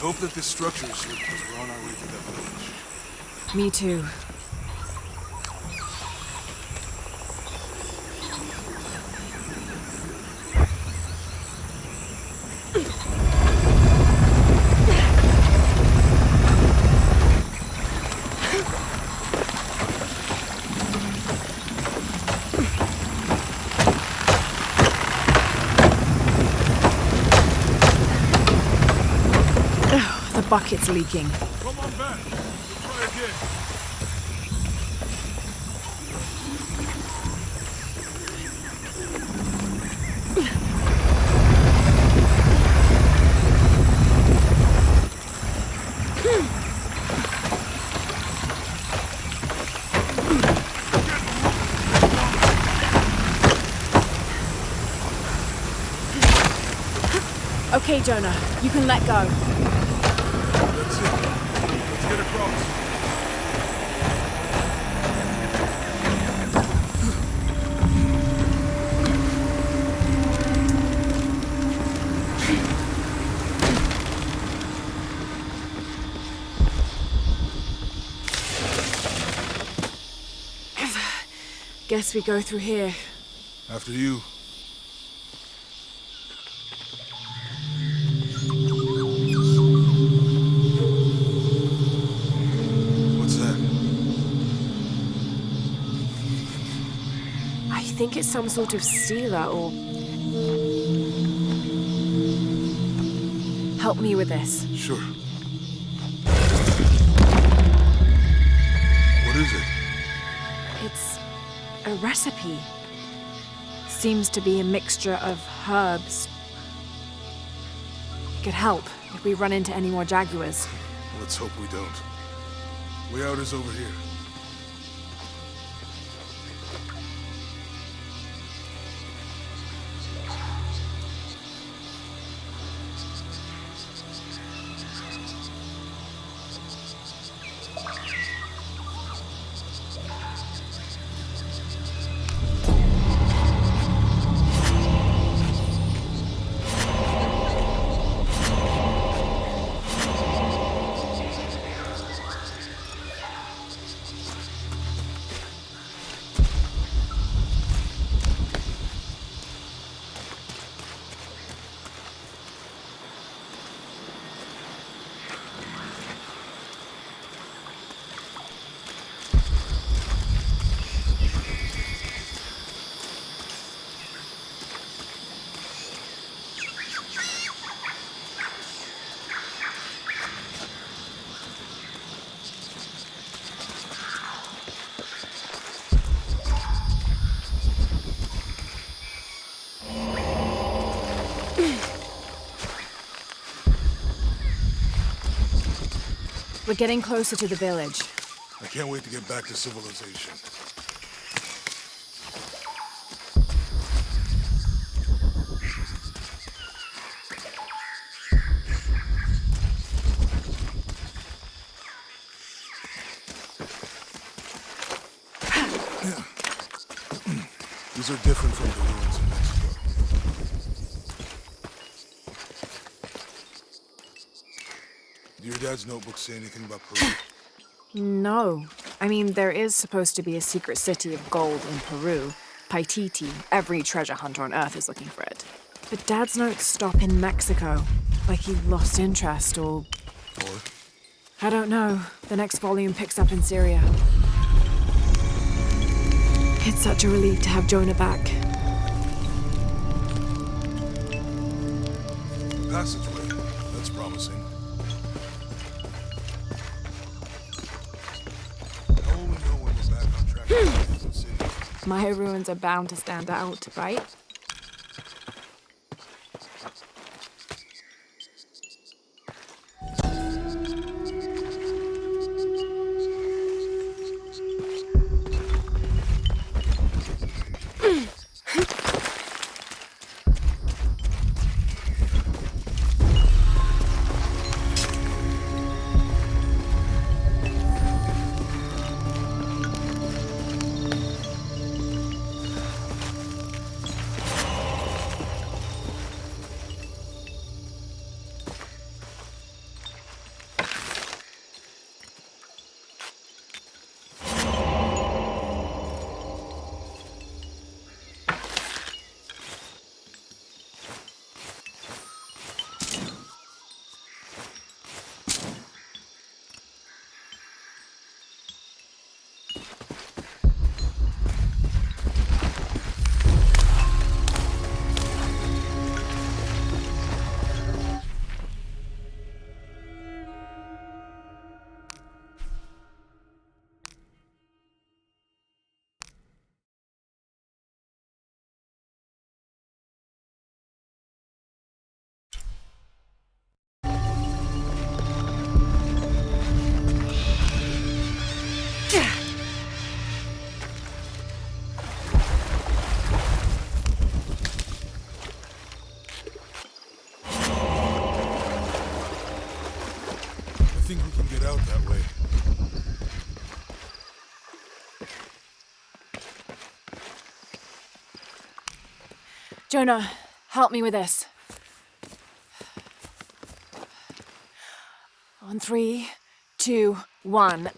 hope that this structure is here because we're on our way to that village. Me too. The bucket's leaking. Come on back. We'll try again. Okay, Jonah, you can let go. That's it. Let's get across. Guess we go through here. After you. What's that? I think it's some sort of sealer or... Help me with this. Sure. What is it? It's a recipe. Seems to be a mixture of herbs. It could help if we run into any more jaguars. Let's hope we don't. Way out is over here. We're getting closer to the village. I can't wait to get back to civilization. These are different from the ruins in Mexico. Do your dad's notebook say anything about Peru? No. I mean, there is supposed to be a secret city of gold in Peru. Paititi. Every treasure hunter on Earth is looking for it. But Dad's notes stop in Mexico. Like he lost interest or... Or? I don't know. The next volume picks up in Syria. It's such a relief to have Jonah back. Passageway. That's promising. How will we know when we're back on track to the city? My ruins are bound to stand out, right? think we can get out that way. Jonah, help me with this. On 3, 2, 1.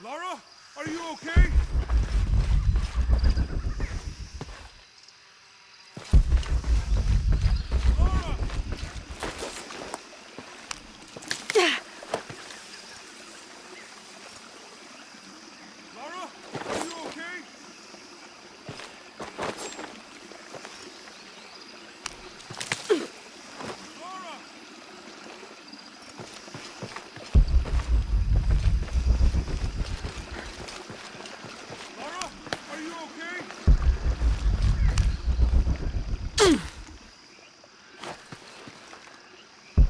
Lara, are you okay? Lara! Lara, are you okay? Lara! Lara, are you okay?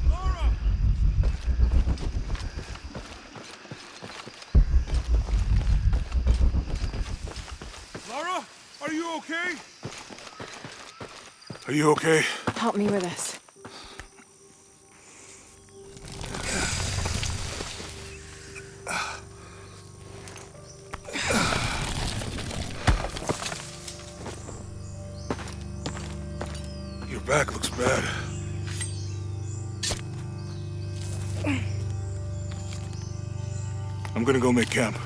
Lara! Lara, are you okay? Are you okay? Help me with this. back looks bad. I'm gonna go make camp.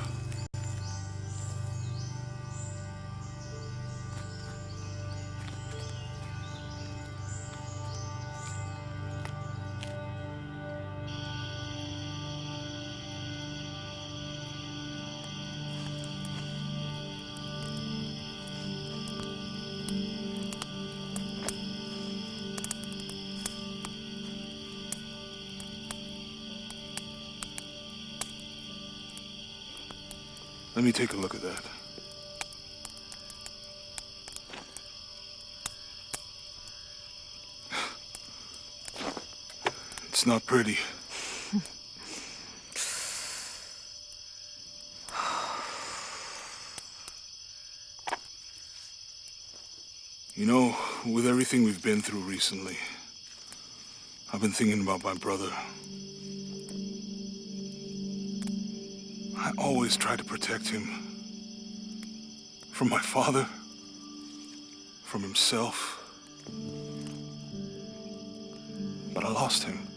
Let me take a look at that. It's not pretty. You know, with everything we've been through recently, I've been thinking about my brother. I always try to protect him. From my father. From himself. But I lost him.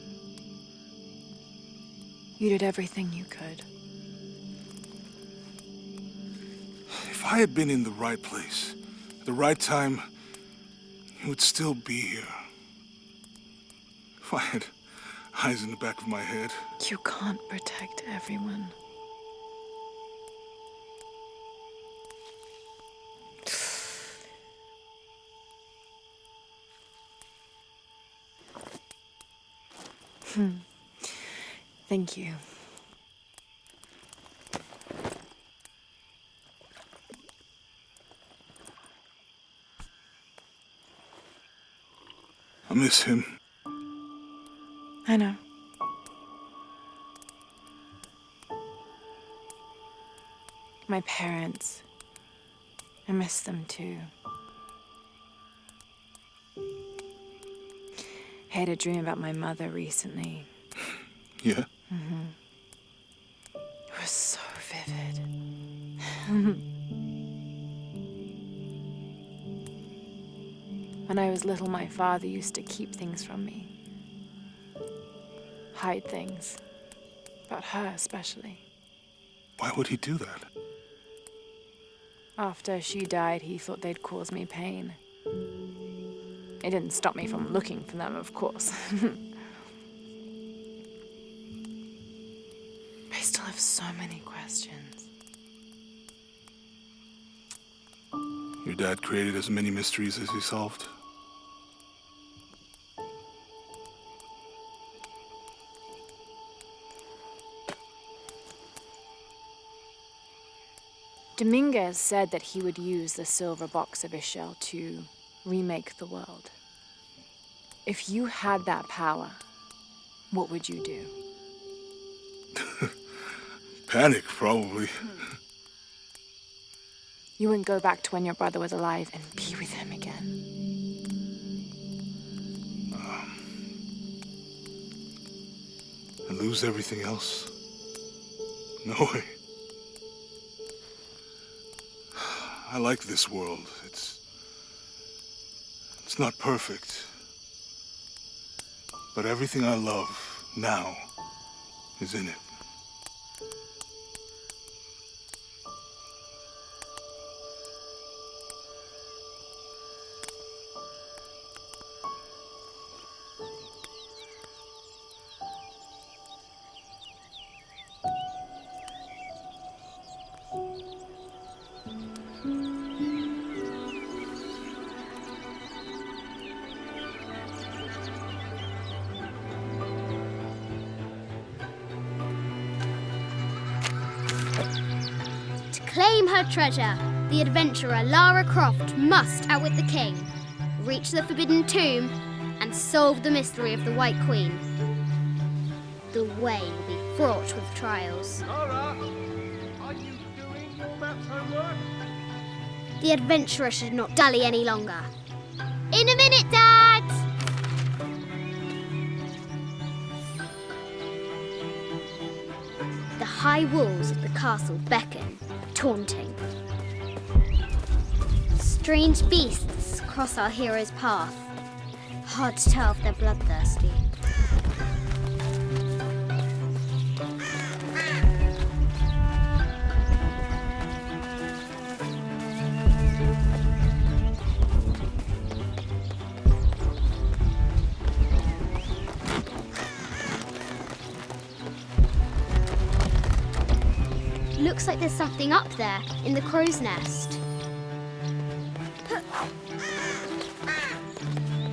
You did everything you could. If I had been in the right place, at the right time, he would still be here. If I had eyes in the back of my head. You can't protect everyone. Thank you. I miss him. I know. My parents. I miss them too. I had a dream about my mother recently. Yeah? It was so vivid. When I was little, my father used to keep things from me. Hide things. About her, especially. Why would he do that? After she died, he thought they'd cause me pain. It didn't stop me from looking for them, of course. I still have so many questions. Your dad created as many mysteries as he solved. Dominguez said that he would use the silver box of Ishel to remake the world. If you had that power, what would you do? Panic, probably. You wouldn't go back to when your brother was alive and be with him again. And lose everything else? No way. I like this world. It's not perfect. But everything I love now is in it. Claim her treasure. The adventurer Lara Croft must outwit the king, reach the forbidden tomb, and solve the mystery of the White Queen. The way will be fraught with trials. Lara, are you doing your maths homework? The adventurer should not dally any longer. In a minute, Dad! The high walls of the castle beckon, taunting. Strange beasts cross our hero's path. Hard to tell if they're bloodthirsty. Looks like there's something up there in the crow's nest.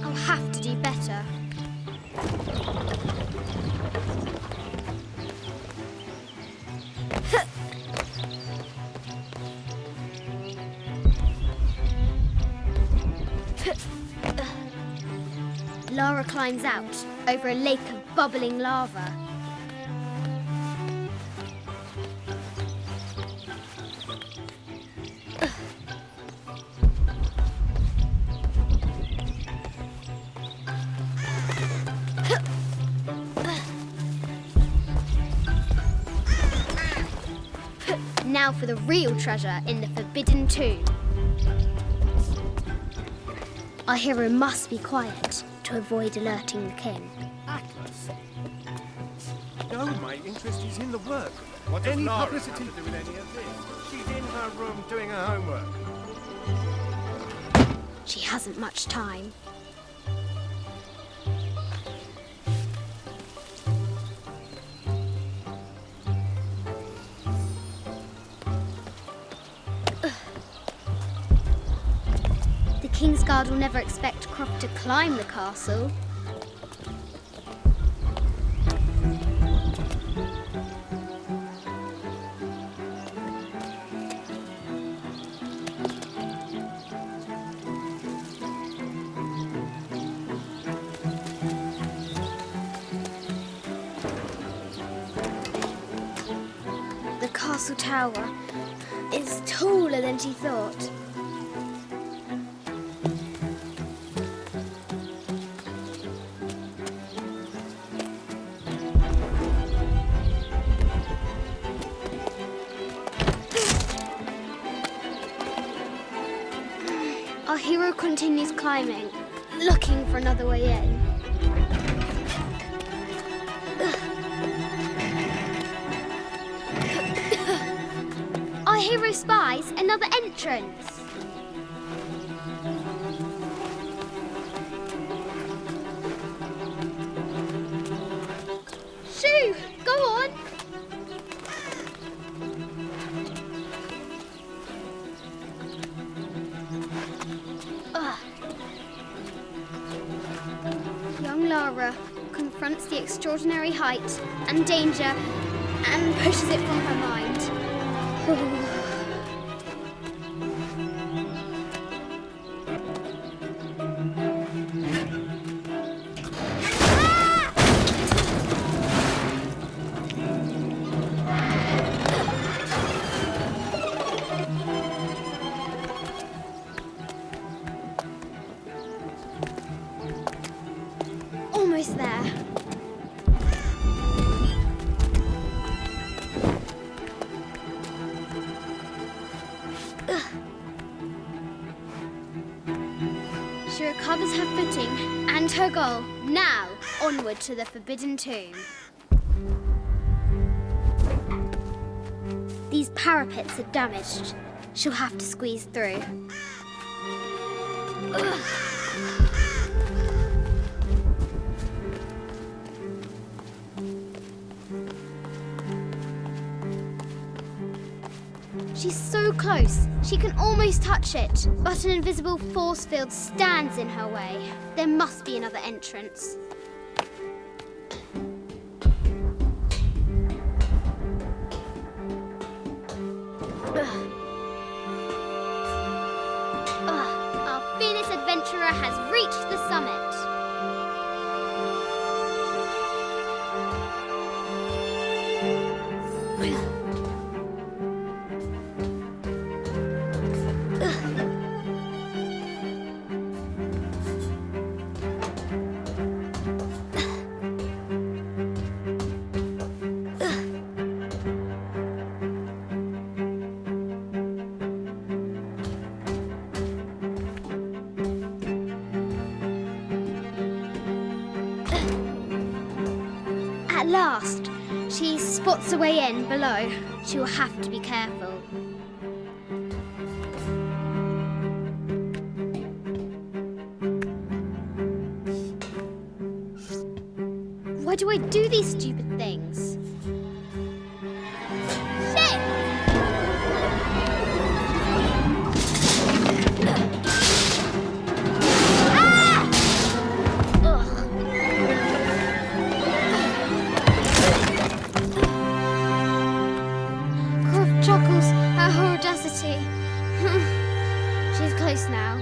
I'll have to do better. Lara climbs out over a lake of bubbling lava. Now for the real treasure in the Forbidden Tomb. Our hero must be quiet to avoid alerting the king. Atlas? No, my interest is in the work. What does Any Lara publicity have to do with any of this? She's in her room doing her homework. She hasn't much time. The Kingsguard will never expect Croft to climb the castle. The castle tower is taller than she thought. Our hero continues climbing, looking for another way in. Our hero spies another entrance. Shoo! Go on! Young Lara confronts the extraordinary height and danger and pushes it from her mind. Almost there. She recovers her footing and her goal. Now, onward to the Forbidden Tomb. These parapets are damaged. She'll have to squeeze through. She's so close, she can almost touch it, but an invisible force field stands in her way. There must be another entrance. Our fearless adventurer has reached the summit. last. She spots a way in below. She will have to be careful. Why do I do these stupid things? Shit! Ah! Ugh. Croft chuckles at her audacity. She's close now.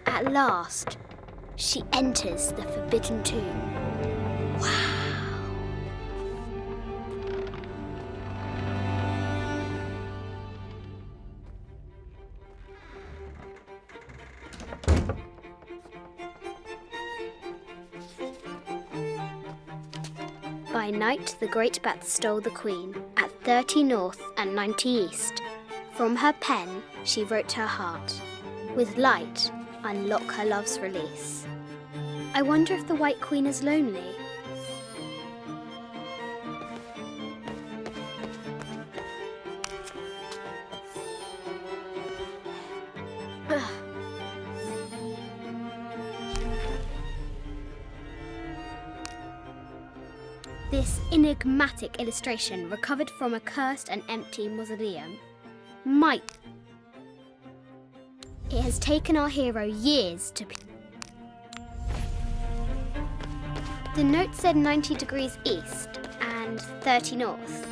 At last, she enters the Forbidden Tomb. Wow! By night, the great bat stole the queen at 30 north and 90 east. From her pen, she wrote her heart. With light, unlock her love's release. I wonder if the White Queen is lonely. Ugh. This enigmatic illustration, recovered from a cursed and empty mausoleum, might. It has taken our hero years to. The note said 90 degrees east and 30 north.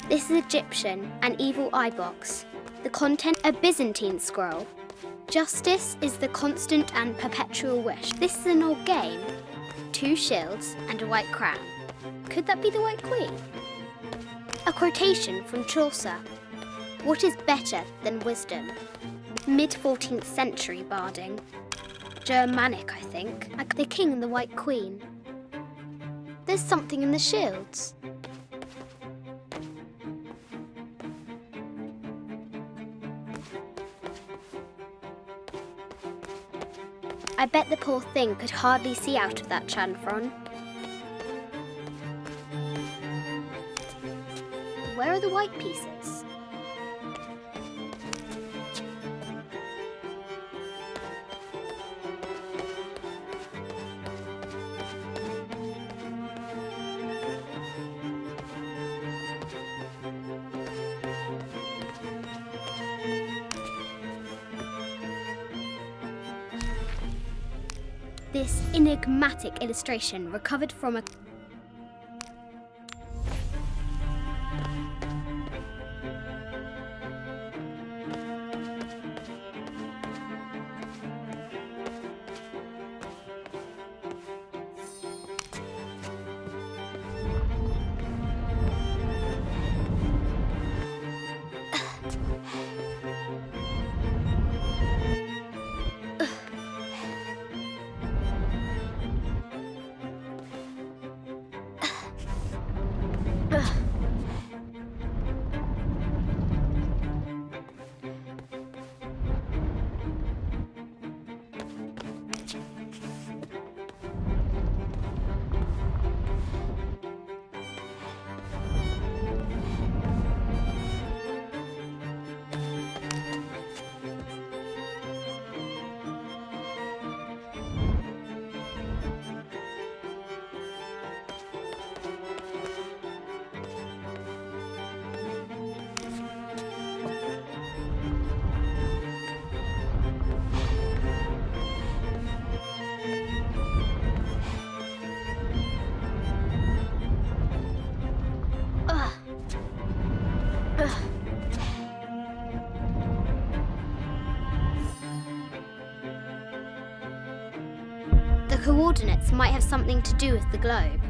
This is Egyptian, an evil eye box. The content, a Byzantine scroll. Justice is the constant and perpetual wish. This is an old game. 2 shields and a white crown. Could that be the White Queen? A quotation from Chaucer. What is better than wisdom? Mid-14th century barding. Germanic, I think. Like the king and the White Queen. There's something in the shields. I bet the poor thing could hardly see out of that chanfron. Where are the white pieces? This enigmatic illustration, recovered from a. coordinates might have something to do with the globe.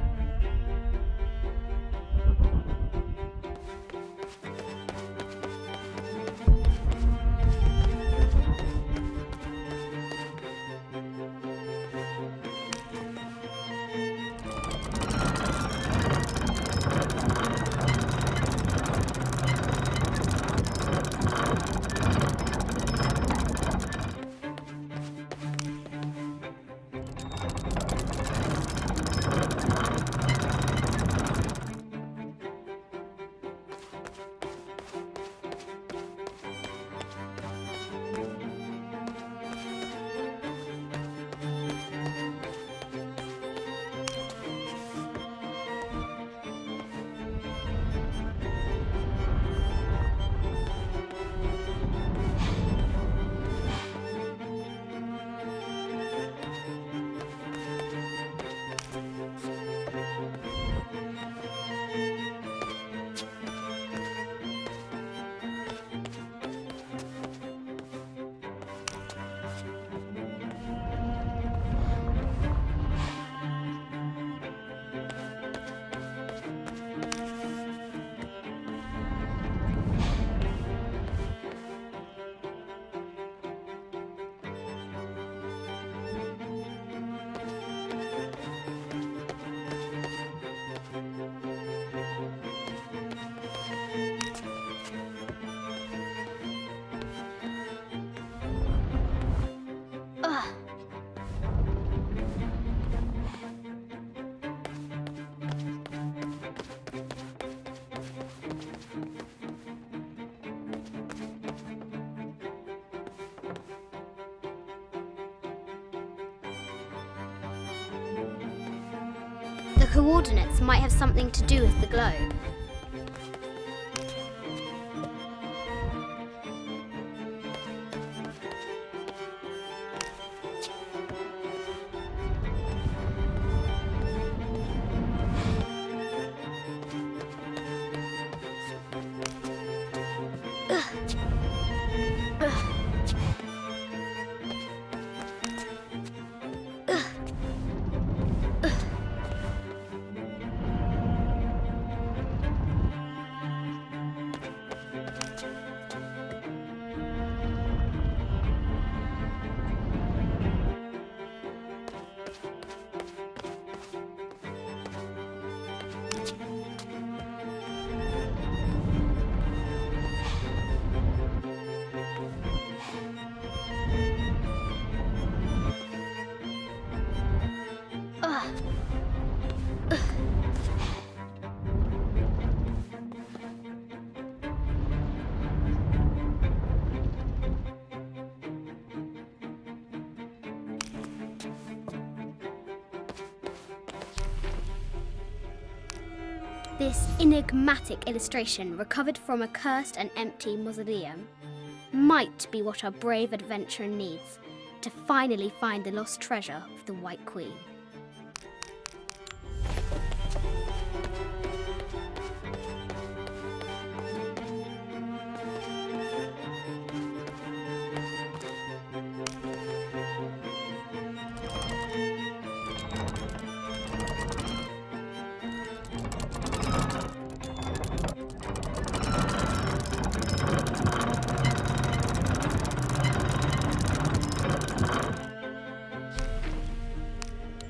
The coordinates might have something to do with the globe. This enigmatic illustration, recovered from a cursed and empty mausoleum, might be what our brave adventurer needs to finally find the lost treasure of the White Queen.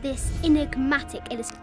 This enigmatic illustration.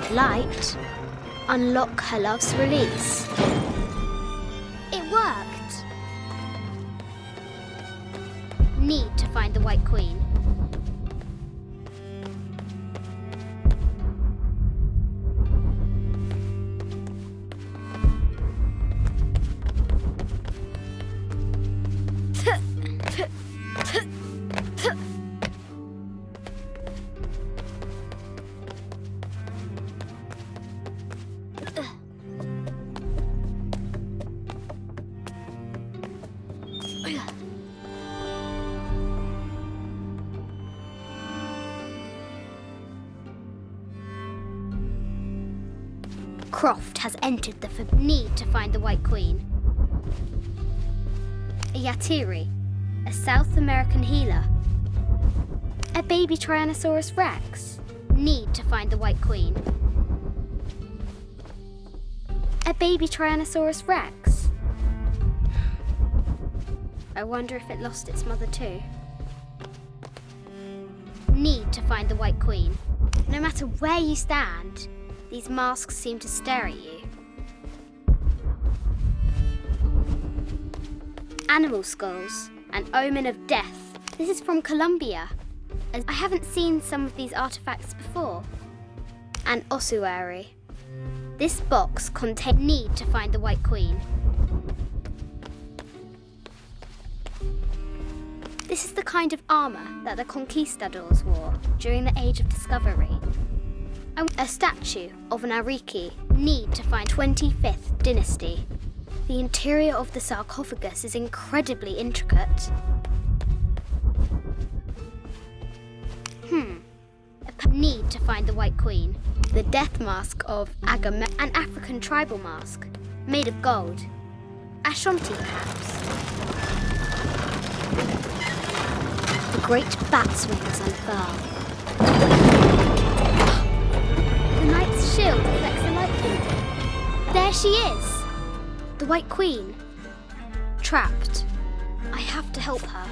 With light, unlock her love's release. It worked! Need to find the White Queen. Croft has entered the need to find the White Queen. A Yatiri, a South American healer. A baby Tyrannosaurus Rex. Need to find the White Queen. A baby Tyrannosaurus Rex. I wonder if it lost its mother too. Need to find the White Queen. No matter where you stand, these masks seem to stare at you. Animal skulls, an omen of death. This is from Colombia. I haven't seen some of these artifacts before. An ossuary. This box contains need to find the White Queen. This is the kind of armour that the conquistadors wore during the Age of Discovery. A statue of an Ariki, need to find 25th dynasty. The interior of the sarcophagus is incredibly intricate. Need to find the White Queen. The death mask of Agamemnon, an African tribal mask, made of gold. Ashanti, perhaps. The great bat's wings unfurl. The knight's shield reflects the lightning. There she is! The White Queen. Trapped. I have to help her.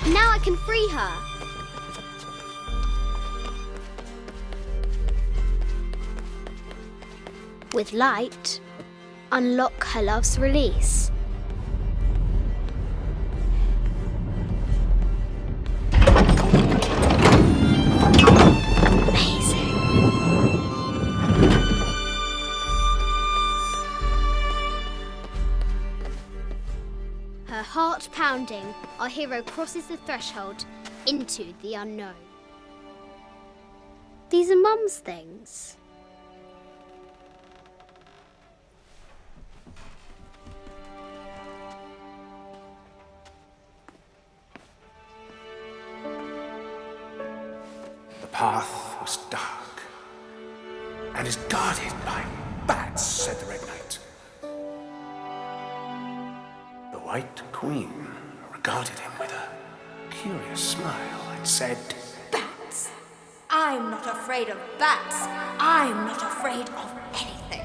Now I can free her. With light, unlock her love's release. Amazing. Her heart pounding, our hero crosses the threshold into the unknown. These are Mum's things. The path was dark and is guarded by bats, said the Red Knight. The White Queen regarded him with a curious smile and said, Bats! I'm not afraid of bats. I'm not afraid of anything.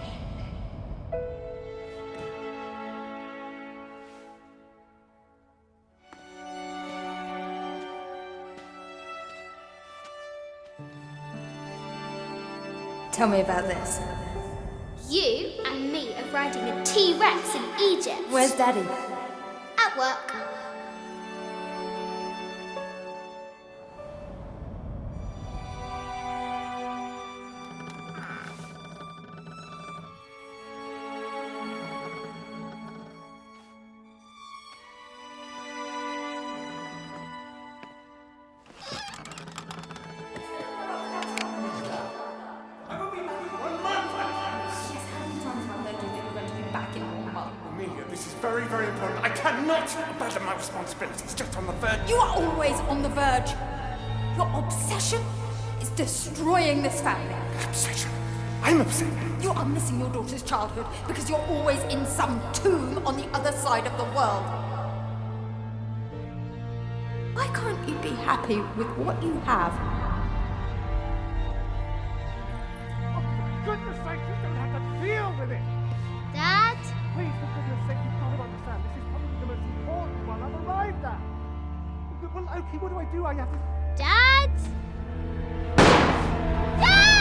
Tell me about this. You and me are riding a T-Rex in Egypt. Where's Daddy? At work. Amelia, this is very, very important. I cannot I'm not abandoned my responsibilities, just on the verge. You are always on the verge. Your obsession is destroying this family. Obsession. I'm upset. You are missing your daughter's childhood because you're always in some tomb on the other side of the world. Why can't you be happy with what you have? Oh, for goodness sake, you don't have to deal with it! Dad? Please, for goodness sake, you've got to understand. This is probably the most important one I've arrived at. Well, okay, what do? I have to... Dad? Dad!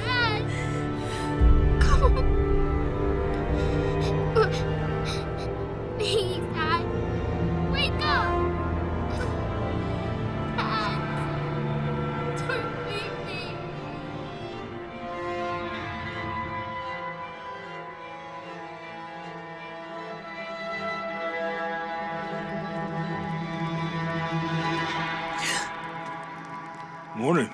Dad! Come on. Please, Dad. Wake up. Dad. Don't leave me. Morning.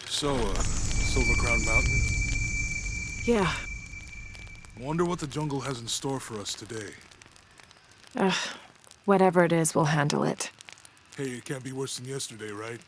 So, Silver Crown Mountain? Yeah. Wonder what the jungle has in store for us today. Whatever it is, we'll handle it. Hey, it can't be worse than yesterday, right?